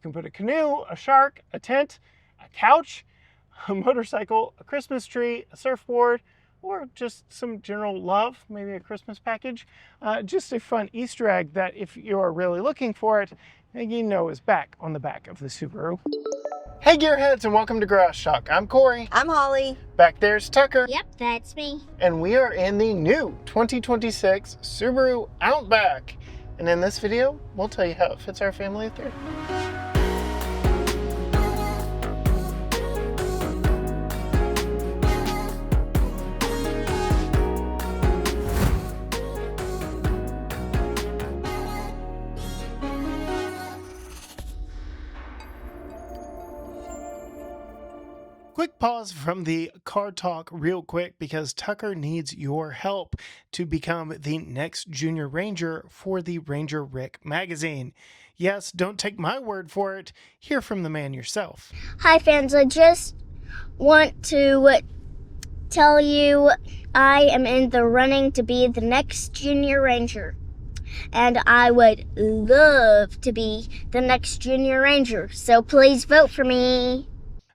can put a canoe, a shark, a tent, a couch, a motorcycle, a Christmas tree, a surfboard, or just some general love, maybe a Christmas package. Just a fun Easter egg that if you're really looking for it, you know is back on the back of the Subaru. Hey Gearheads, and welcome to Garage Talk. I'm Corey. I'm Holly. Back there's Tucker. Yep, that's me. And we are in the new 2026 Subaru Outback. And in this video, we'll tell you how it fits our family of three. Quick pause from the car talk real quick because Tucker needs your help to become the next Junior Ranger for the Ranger Rick magazine. Yes, don't take my word for it. Hear from the man yourself. Hi fans, I just want to tell you I am in the running to be the next Junior Ranger. And I would love to be the next Junior Ranger, so please vote for me.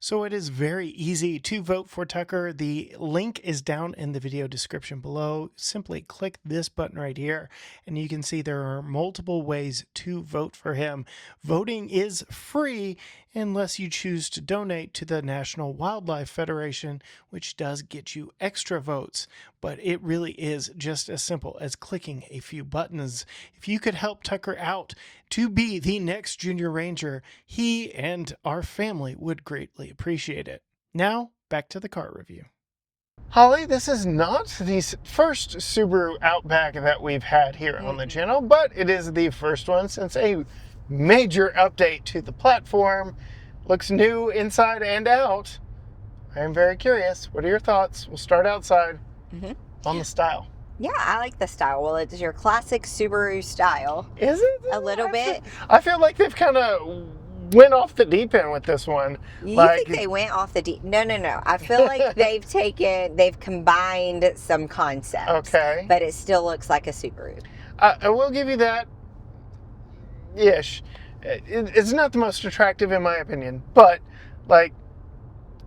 So it is very easy to vote for Tucker. The link is down in the video description below. Simply click this button right here and you can see there are multiple ways to vote for him. Voting is free unless you choose to donate to the National Wildlife Federation, which does get you extra votes. But it really is just as simple as clicking a few buttons. If you could help Tucker out to be the next Junior Ranger, he and our family would greatly appreciate it. Now, back to the car review. Holly, this is not the first Subaru Outback that we've had here on the channel, but it is the first one since a major update to the platform. Looks new inside and out. I am very curious. What are your thoughts? We'll start outside on the style. Yeah, I like the style. Well, it's your classic Subaru style. Is it? A little bit. I feel like they've kind of went off the deep end with this one. You think they went off the deep? No. I feel like they've combined some concepts. Okay. But it still looks like a Subaru. I will give you that. Ish. It's not the most attractive in my opinion, but like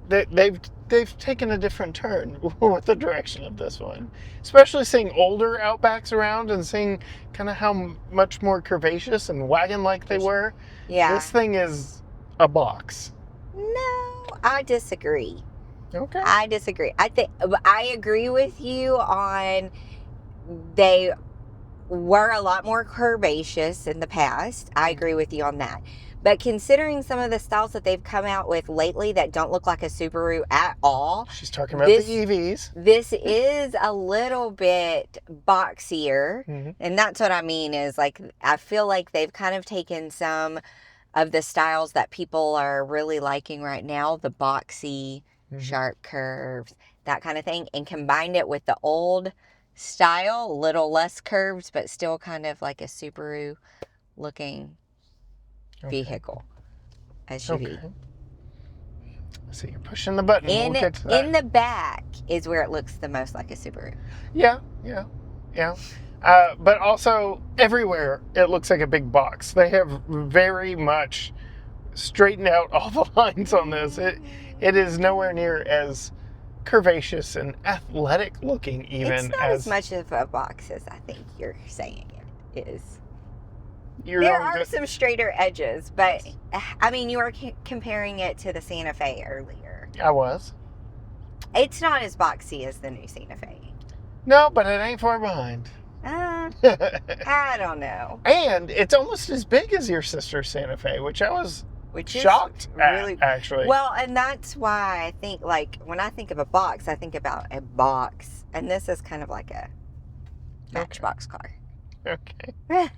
they've taken a different turn with the direction of this one. Especially seeing older Outbacks around and seeing kind of how much more curvaceous and wagon-like they were. Yeah. This thing is a box. No, I disagree. Okay. I disagree. I agree with you on they were a lot more curvaceous in the past. I agree with you on that. But considering some of the styles that they've come out with lately that don't look like a Subaru at all. She's talking about the EVs. This is a little bit boxier. And that's what I mean is like, I feel like they've kind of taken some of the styles that people are really liking right now, the boxy, sharp curves, that kind of thing, and combined it with the old style, a little less curves, but still kind of like a Subaru looking vehicle, SUV. Okay. So you're pushing the button. In, we'll get to that. In the back is where it looks the most like a Subaru. Yeah. But also everywhere it looks like a big box. They have very much straightened out all the lines on this. It is nowhere near as curvaceous and athletic looking even. It's not as much of a box as I think you're saying it is. There are some straighter edges, but I mean, you were comparing it to the Santa Fe earlier. I was. It's not as boxy as the new Santa Fe. No, but it ain't far behind. I don't know. And it's almost as big as your sister Santa Fe, which I was shocked at, actually. Well, and that's why I think, like, when I think of a box, I think about a box. And this is kind of like a matchbox car. Okay.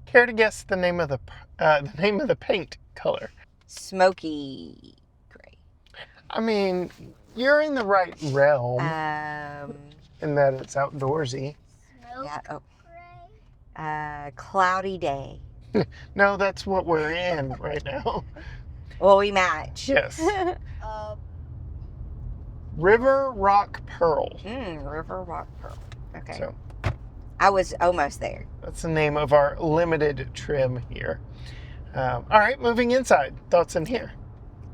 Care to guess the name of the paint color? Smoky gray. I mean, you're in the right realm in that it's outdoorsy. Yeah. Cloudy day. No, that's what we're in right now. Well, we match. Yes. River Rock Pearl. River Rock Pearl. Okay. So, I was almost there. that's the name of our limited trim here. All right, moving inside. Thoughts in here?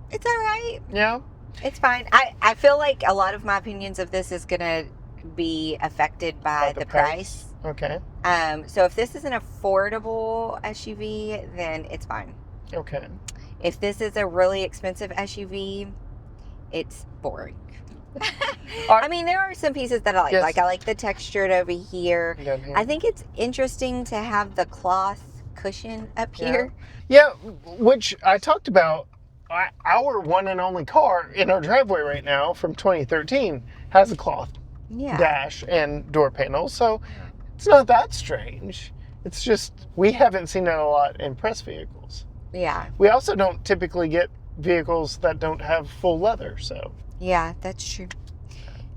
It's all right. Yeah? It's fine. I feel like a lot of my opinions of this is going to be affected by the price. Okay. So if this is an affordable SUV, then it's fine. Okay. If this is a really expensive SUV, it's boring. I mean, there are some pieces that I like. Yes. Like, I like the textured over here. I think it's interesting to have the cloth cushion up here. Yeah, which I talked about. Our one and only car in our driveway right now from 2013 has a cloth dash and door panels, so it's not that strange. It's just we haven't seen it a lot in press vehicles. Yeah. We also don't typically get vehicles that don't have full leather, so. Yeah, that's true.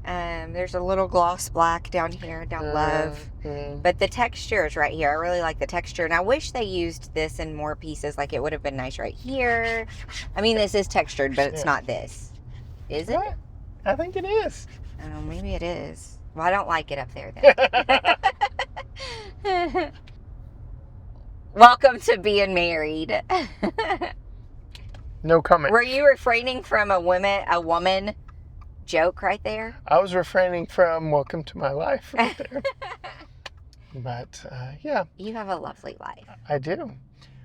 There's a little gloss black down here, down low. But the texture is right here. I really like the texture. And I wish they used this in more pieces. Like, it would have been nice right here. I mean, this is textured, but it's not this. Is it? What? I think it is. Oh, maybe it is. Well, I don't like it up there then. Welcome to being married. No comment. Were you refraining from a woman joke right there? I was refraining from welcome to my life right there. But, yeah. You have a lovely life. I do.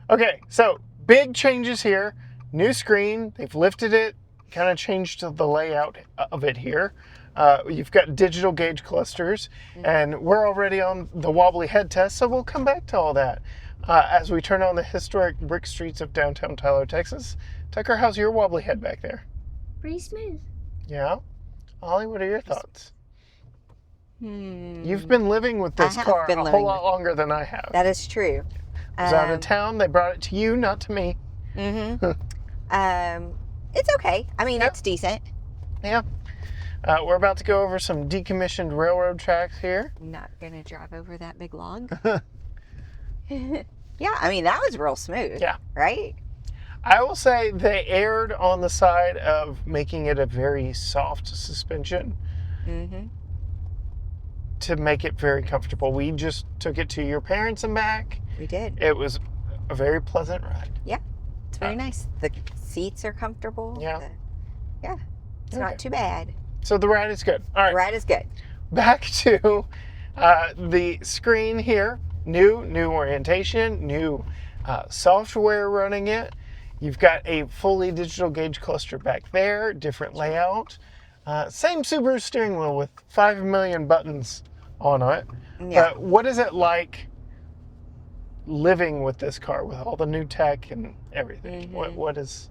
Okay, so big changes here. New screen. They've lifted it, kind of changed the layout of it here. You've got digital gauge clusters, and we're already on the wobbly head test, so we'll come back to all that as we turn on the historic brick streets of downtown Tyler, Texas. Tucker, how's your wobbly head back there? Pretty smooth. Yeah? Ollie, what are your thoughts? You've been living with this car a whole lot longer than I have. That is true. I was out of town. They brought it to you, not to me. It's okay. I mean, it's decent. Yeah. We're about to go over some decommissioned railroad tracks here. I'm not going to drive over that big log. Yeah, I mean, that was real smooth. Yeah. Right? I will say they erred on the side of making it a very soft suspension to make it very comfortable. We just took it to your parents and back. We did. It was a very pleasant ride. Yeah, it's very nice. The seats are comfortable. Yeah. It's not too bad. So the ride is good. All right. The ride is good. Back to the screen here. New orientation, new software running it. You've got a fully digital gauge cluster back there, different layout. Same Subaru steering wheel with 5 million buttons on it. Yeah. But what is it like living with this car with all the new tech and everything? What is...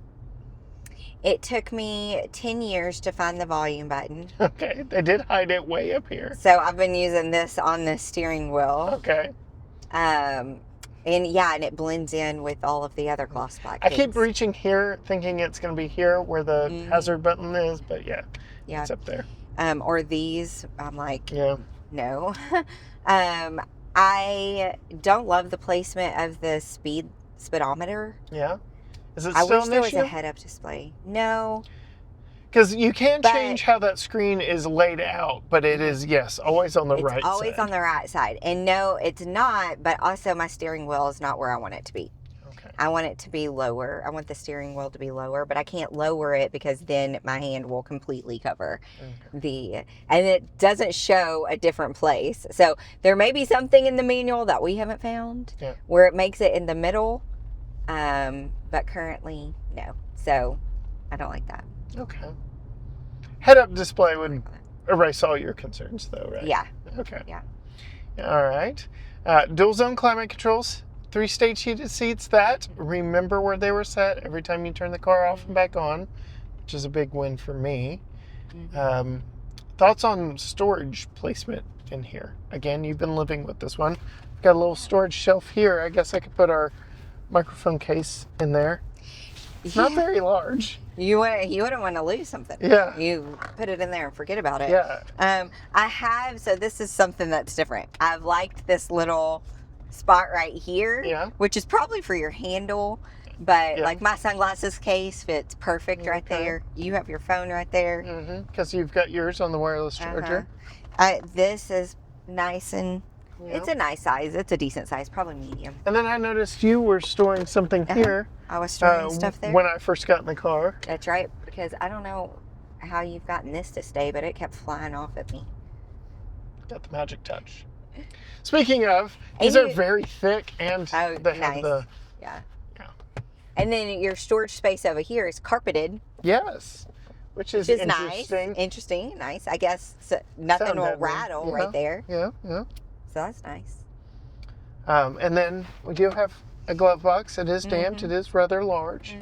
It took me 10 years to find the volume button. Okay, they did hide it way up here. So I've been using this on the steering wheel. Okay. And it blends in with all of the other gloss black I keep reaching here thinking it's going to be here where the hazard button is, but it's up there. Or these, I'm like, no. I don't love the placement of the speedometer. Yeah. Is it I still wish an there issue? was a head-up display. No. Because you can change how that screen is laid out, but it is, always on the right side. It's always on the right side. And no, it's not, but also my steering wheel is not where I want it to be. Okay. I want it to be lower. I want the steering wheel to be lower, but I can't lower it because then my hand will completely cover and it doesn't show a different place. So there may be something in the manual that we haven't found where it makes it in the middle, but currently, no. So I don't like that. Okay. Head-up display would erase all your concerns, though, right? Yeah. Okay. Yeah. All right. Dual zone climate controls, 3-stage heated seats that remember where they were set every time you turn the car off and back on, which is a big win for me. Thoughts on storage placement in here? Again, you've been living with this one. Got a little storage shelf here. I guess I could put our microphone case in there. It's not very large. You wouldn't want to lose something. Yeah. You put it in there and forget about it. Yeah. So this is something that's different. I've liked this little spot right here, which is probably for your handle, but like my sunglasses case fits perfect right there. You have your phone right there. Because you've got yours on the wireless charger. This is nice and It's a nice size. It's a decent size, probably medium. And then I noticed you were storing something here. I was storing stuff there. When I first got in the car. That's right, because I don't know how you've gotten this to stay, but it kept flying off at me. Got the magic touch. Speaking of, these are very thick and they have the... Yeah. And then your storage space over here is carpeted. Yes. Which is interesting. Nice. Interesting. Nice. I guess nothing will rattle right there. Yeah. So that's nice. And then we do have a glove box. It is damped. It is rather large.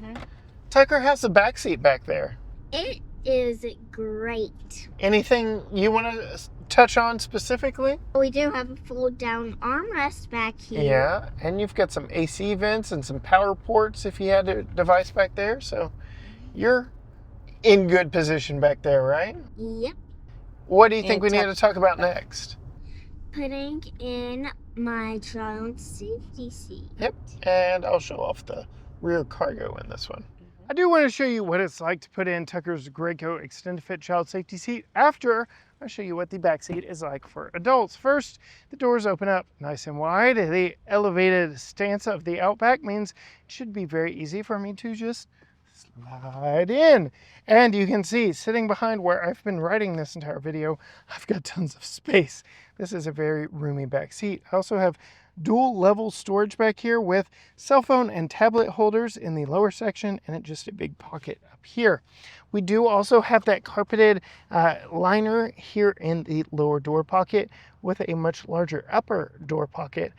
Tucker has the back seat back there. It is great. Anything you want to touch on specifically? We do have a fold-down armrest back here. Yeah, and you've got some AC vents and some power ports if you had a device back there. So you're in good position back there, right? Yep. What do you think we need to talk about next? Putting in my child safety seat. Yep, and I'll show off the rear cargo in this one. I do want to show you what it's like to put in Tucker's Graco Extend Fit child safety seat after I show you what the back seat is like for adults. First, the doors open up nice and wide. The elevated stance of the Outback means it should be very easy for me to just slide in. And you can see sitting behind where I've been writing this entire video, I've got tons of space. This is a very roomy back seat. I also have dual level storage back here with cell phone and tablet holders in the lower section and just a big pocket up here. We do also have that carpeted liner here in the lower door pocket with a much larger upper door pocket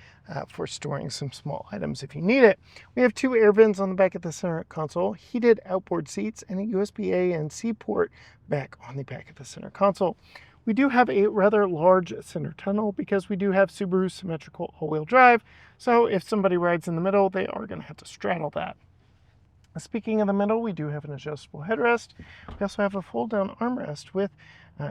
for storing some small items if you need it. We have two air vents on the back of the center console, heated outboard seats, and a USB-A and C port back on the back of the center console. We do have a rather large center tunnel because we do have Subaru Symmetrical all-wheel drive, so if somebody rides in the middle, they are going to have to straddle that. Speaking of the middle, we do have an adjustable headrest. We also have a fold-down armrest with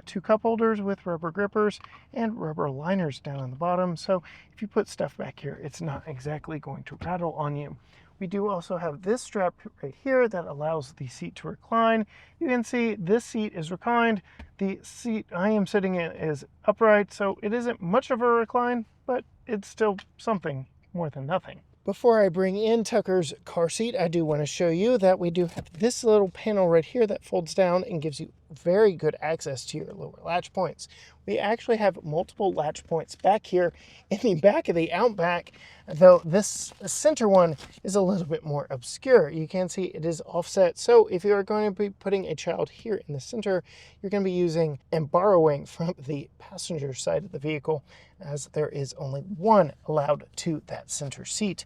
two cup holders with rubber grippers and rubber liners down on the bottom, so if you put stuff back here, it's not exactly going to rattle on you. We do also have this strap right here that allows the seat to recline. You can see this seat is reclined. The seat I am sitting in is upright, so it isn't much of a recline, but it's still something more than nothing. Before I bring in Tucker's car seat, I do want to show you that we do have this little panel right here that folds down and gives you very good access to your lower latch points. We actually have multiple latch points back here in the back of the Outback, though this center one is a little bit more obscure. You can see it is offset, so if you are going to be putting a child here in the center, you're going to be using and borrowing from the passenger side of the vehicle, as there is only one allowed to that center seat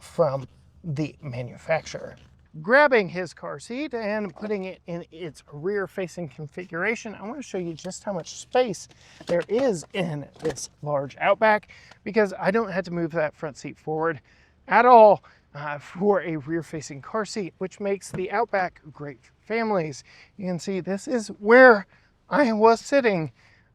from the manufacturer. Grabbing his car seat and putting it in its rear-facing configuration, I want to show you just how much space there is in this large Outback, because I don't have to move that front seat forward at all for a rear-facing car seat, which makes the Outback great for families. You can see this is where I was sitting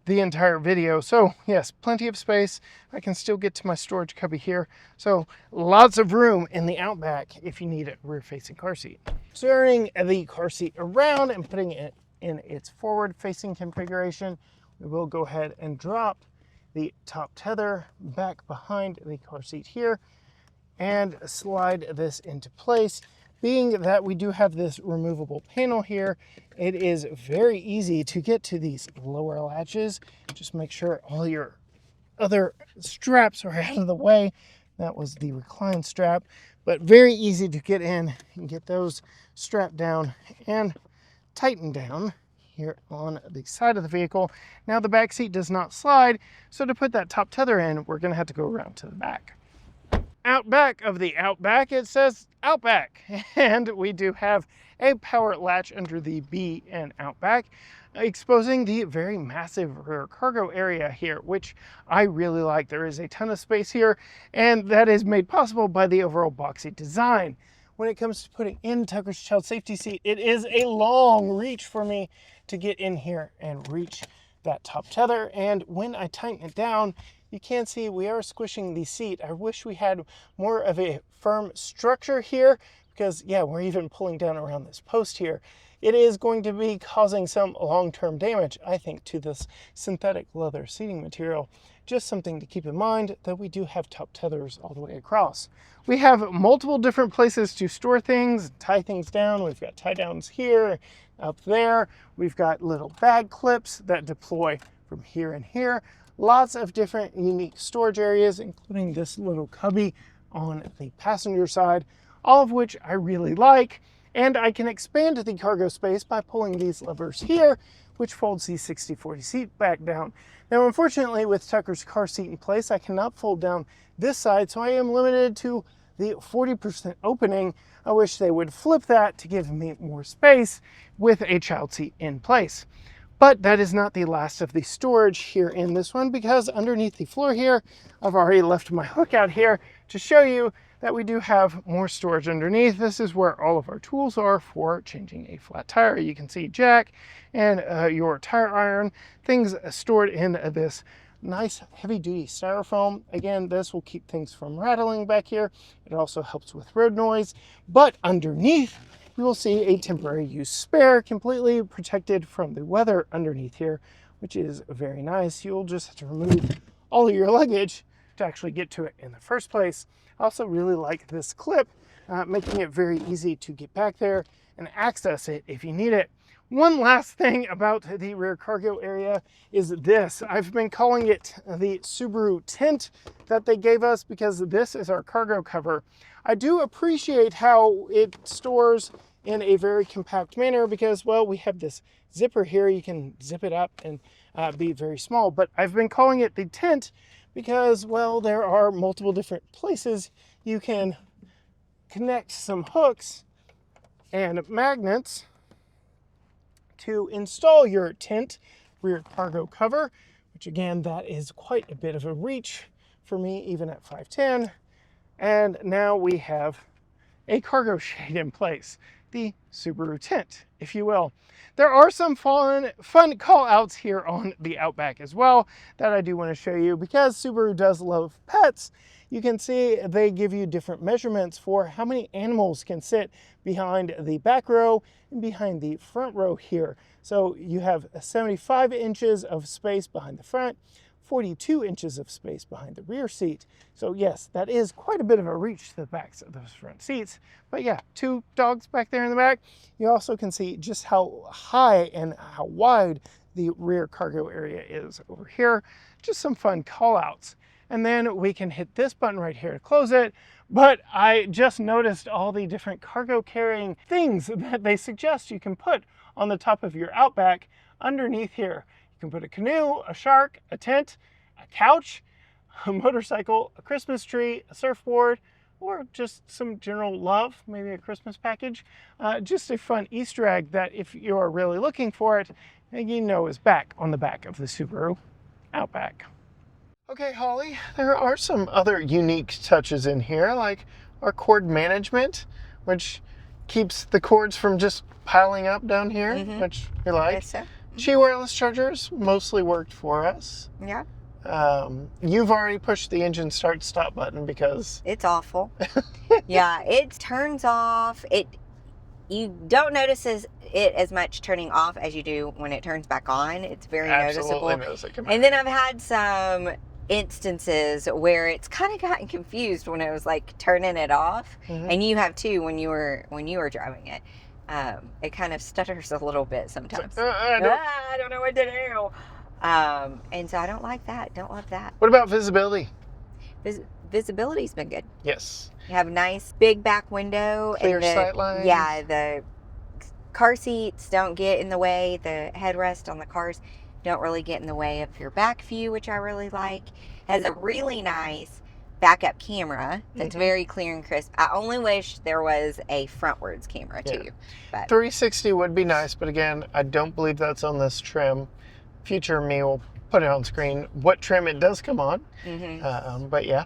the entire video. So yes, plenty of space. I can still get to my storage cubby here. So lots of room in the Outback if you need a rear-facing car seat. Turning the car seat around and putting it in its forward-facing configuration, we will go ahead and drop the top tether back behind the car seat here and slide this into place. Being that we do have this removable panel here, it is very easy to get to these lower latches. Just make sure all your other straps are out of the way. That was the recline strap, but very easy to get in and get those strapped down and tightened down here on the side of the vehicle. Now the back seat does not slide, so to put that top tether in, we're going to have to go around to the back. Out back of the Outback, it says Outback, and we do have a power latch under the B in Outback, exposing the very massive rear cargo area here, which I really like. There is a ton of space here, and that is made possible by the overall boxy design. When it comes to putting in Tucker's child safety seat, it is a long reach for me to get in here and reach that top tether, and when I tighten it down, you can see we are squishing the seat. I wish we had more of a firm structure here, because yeah, we're even pulling down around this post here. It is going to be causing some long-term damage, I think, to this synthetic leather seating material. Just something to keep in mind, that we do have top tethers all the way across. We have multiple different places to store things, tie things down. We've got tie downs here, up there. We've got little bag clips that deploy from here and here. Lots of different unique storage areas, including this little cubby on the passenger side, all of which I really like. And I can expand the cargo space by pulling these levers here, which folds the 60/40 seat back down. Now, unfortunately, with Tucker's car seat in place, I cannot fold down this side, so I am limited to the 40% opening. I wish they would flip that to give me more space with a child seat in place. But that is not the last of the storage here in this one, because underneath the floor here, I've already left my hook out here to show you that we do have more storage underneath. This is where all of our tools are for changing a flat tire. You can see jack and your tire iron, things stored in this nice heavy duty styrofoam. Again, this will keep things from rattling back here. It also helps with road noise. But underneath, you will see a temporary use spare, completely protected from the weather underneath here, which is very nice. You'll just have to remove all of your luggage to actually get to it in the first place. I also really like this clip, making it very easy to get back there and access it if you need it. One last thing about the rear cargo area is this. I've been calling it the Subaru tent that they gave us, because this is our cargo cover. I do appreciate how it stores in a very compact manner, because, well, we have this zipper here. You can zip it up and be very small. But I've been calling it the tent because, well, there are multiple different places you can connect some hooks and magnets to install your tent rear cargo cover, which again, that is quite a bit of a reach for me, even at 5'10". And now we have a cargo shade in place, the Subaru tent, if you will. There are some fun call outs here on the Outback as well that I do want to show you, because Subaru does love pets. You can see they give you different measurements for how many animals can sit behind the back row and behind the front row here. So you have 75 inches of space behind the front, 42 inches of space behind the rear seat. So yes, that is quite a bit of a reach to the backs of those front seats. But yeah, 2 dogs back there in the back. You also can see just how high and how wide the rear cargo area is over here. Just some fun call outs. And then we can hit this button right here to close it. But I just noticed all the different cargo carrying things that they suggest you can put on the top of your Outback underneath here. You can put a canoe, a shark, a tent, a couch, a motorcycle, a Christmas tree, a surfboard, or just some general love, maybe a Christmas package. Just a fun Easter egg that, if you're really looking for it, you know is back on the back of the Subaru Outback. Okay, Holly, there are some other unique touches in here, like our cord management, which keeps the cords from just piling up down here, which you like. Yes, sir. Qi wireless chargers mostly worked for us. Yeah. You've already pushed the engine start stop button because it's awful. Yeah, it turns off. You don't notice it as much turning off as you do when it turns back on. It's very noticeable. And then I've had some instances where it's kind of gotten confused when it was like turning it off, and you have too when you were driving it. It kind of stutters a little bit sometimes. I don't know what to do. And so I don't like that. Don't love that. What about visibility? Visibility's been good. Yes. You have a nice big back window. Clear sight lines. Yeah, the car seats don't get in the way. The headrest on the cars don't really get in the way of your back view, which I really like. Has a really nice backup camera that's very clear and crisp. I only wish there was a frontwards camera too. But 360 would be nice, but again, I don't believe that's on this trim. Future me will put it on screen what trim it does come on. But yeah,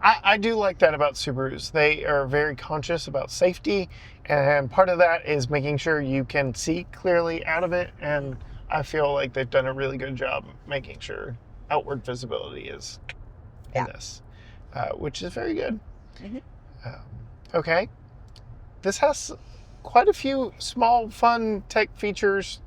I do like that about Subarus. They are very conscious about safety, and part of that is making sure you can see clearly out of it, and I feel like they've done a really good job making sure outward visibility is in this, which is very good. Okay. This has quite a few small, fun tech features,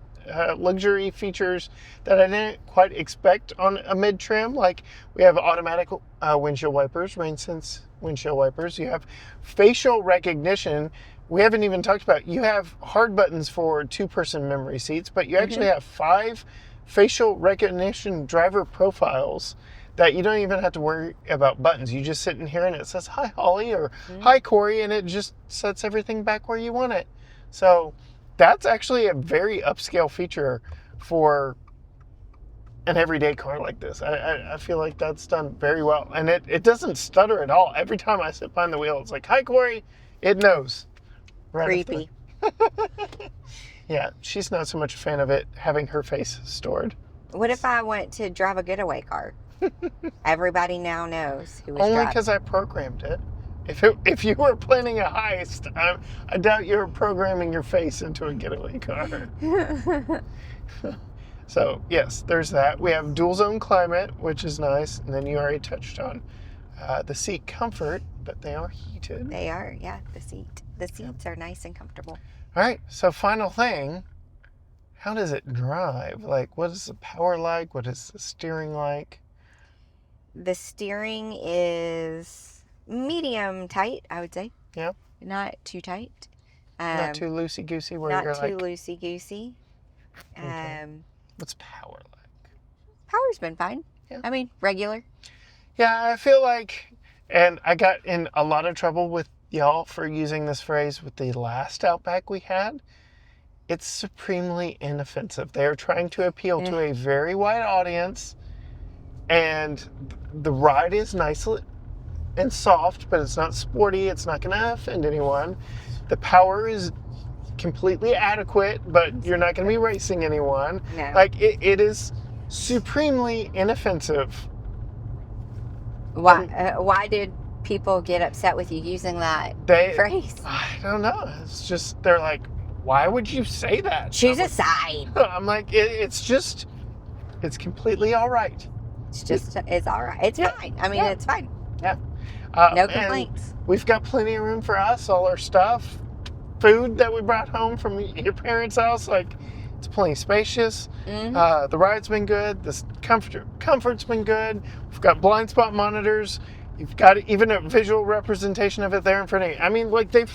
luxury features that I didn't quite expect on a mid-trim. Like we have automatic windshield wipers, rain sense windshield wipers. You have facial recognition. We haven't even talked about, you have hard buttons for 2-person memory seats, but you actually have 5 facial recognition driver profiles that you don't even have to worry about buttons. You just sit in here and it says, hi, Holly, or hi, Corey, and it just sets everything back where you want it. So that's actually a very upscale feature for an everyday car like this. I feel like that's done very well. And it doesn't stutter at all. Every time I sit behind the wheel, it's like, hi, Corey. It knows. Right. Creepy. Yeah, she's not so much a fan of it having her face stored. What if I went to drive a getaway car? Everybody now knows who was Only driving. because I programmed it. If you were planning a heist, I doubt you're programming your face into a getaway car. So, yes, there's that. We have dual zone climate, which is nice. And then you already touched on the seat comfort, but they are heated. They are, yeah, the seats are nice and comfortable. All right, so final thing, how does it drive? Like, what is the power like? What is the steering like? The steering is medium tight, I would say. Yeah. Not too tight. Not too loosey-goosey where not you're too like... loosey-goosey. Okay. What's power like? Power's been fine. Yeah. I mean, regular. Yeah, I feel like, and I got in a lot of trouble with y'all for using this phrase with the last Outback we had. It's supremely inoffensive. They are trying to appeal to a very wide audience, and the ride is nice and soft, but it's not sporty. It's not going to offend anyone. The power is completely adequate, but you're not going to be racing anyone. No. Like, it is supremely inoffensive. Why did people get upset with you using that phrase? I don't know. It's just, they're like, why would you say that? Choose a side. I'm like, it's completely all right. It's all right. It's fine. I mean, it's fine. Yeah. No complaints. We've got plenty of room for us, all our stuff, food that we brought home from your parents' house. Like, it's plenty spacious. The ride's been good. The comfort's been good. We've got blind spot monitors. You've got even a visual representation of it there in front of you. I mean, like, they've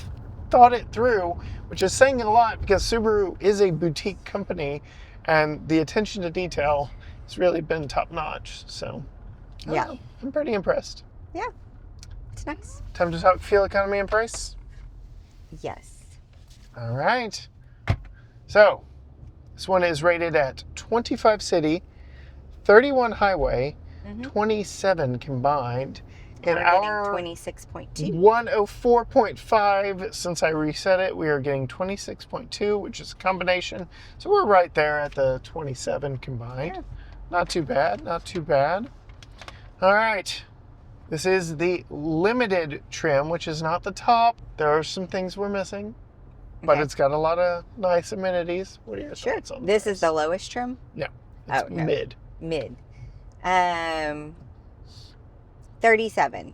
thought it through, which is saying a lot because Subaru is a boutique company and the attention to detail has really been top notch. So, yeah, I'm pretty impressed. Yeah, it's nice. Time to talk fuel economy and price? Yes. All right. So, this one is rated at 25 city, 31 highway, 27 combined. And our 26.2. 104.5, since I reset it, we are getting 26.2, which is a combination. So we're right there at the 27 combined. Yeah. Not too bad, not too bad. All right. This is the limited trim, which is not the top. There are some things we're missing, but it's got a lot of nice amenities. What are your thoughts on this? Is the lowest trim? Yeah. It's mid. Mid. 37.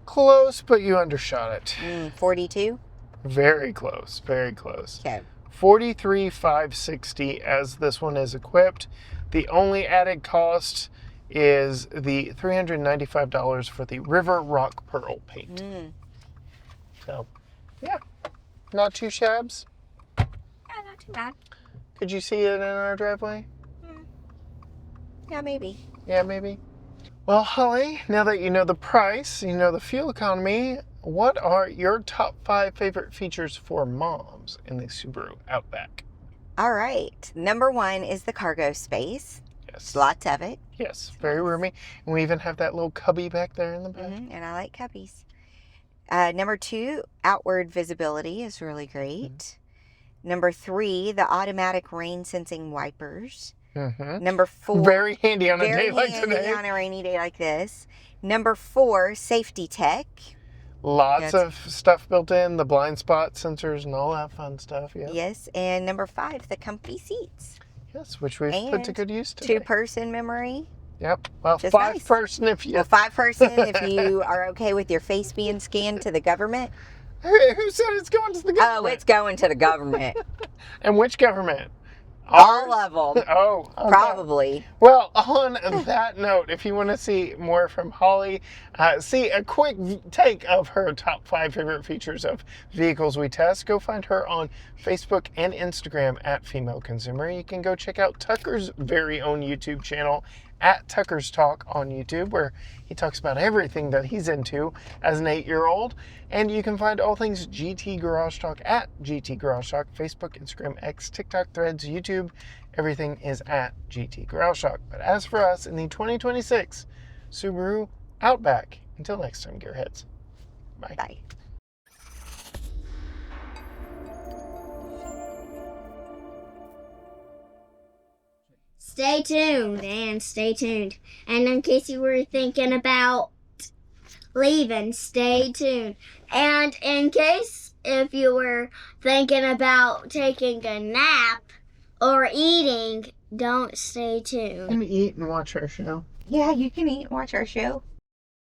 Close, but you undershot it. 42? Very close, very close. Okay. 43,560 as this one is equipped. The only added cost is the $395 for the River Rock Pearl paint. So, yeah, not too shabs. Yeah, not too bad. Could you see it in our driveway? Yeah, maybe. Yeah, maybe. Well, Holly, now that you know the price, you know the fuel economy, what are your top 5 favorite features for moms in the Subaru Outback? All right. Number 1 is the cargo space. Yes. Lots of it. Yes, very roomy. And we even have that little cubby back there in the back. And I like cubbies. Number 2, outward visibility is really great. Number 3, the automatic rain sensing wipers. Number 4, very handy on a day like today. Very handy on a rainy day like this. Number 4, safety tech. Lots of stuff built in, the blind spot sensors and all that fun stuff. Yeah. Yes, and number 5, the comfy seats. Yes, which we've put to good use today. 2-person memory. Yep. Well, Just five nice. person if you... A 5-person if you are okay with your face being scanned to the government. Who said it's going to the government? Oh, it's going to the government. And which government? All Ours? of them. Oh, okay. Probably. Well, on that note, if you want to see more from Holly, see a quick take of her top 5 favorite features of vehicles we test, go find her on Facebook and Instagram at Female Consumer. You can go check out Tucker's very own YouTube channel at Tucker's Talk on YouTube, where he talks about everything that he's into as an 8-year-old. And you can find all things GT Garage Talk at GT Garage Talk, Facebook, Instagram, X, TikTok, Threads, YouTube. Everything is at GT Garage Talk. But as for us in the 2026 Subaru Outback, until next time, gearheads. Bye. Bye. Stay tuned and stay tuned. And in case you were thinking about leaving, stay tuned. And in case if you were thinking about taking a nap or eating, don't stay tuned. And eat and watch our show. Yeah, you can eat and watch our show.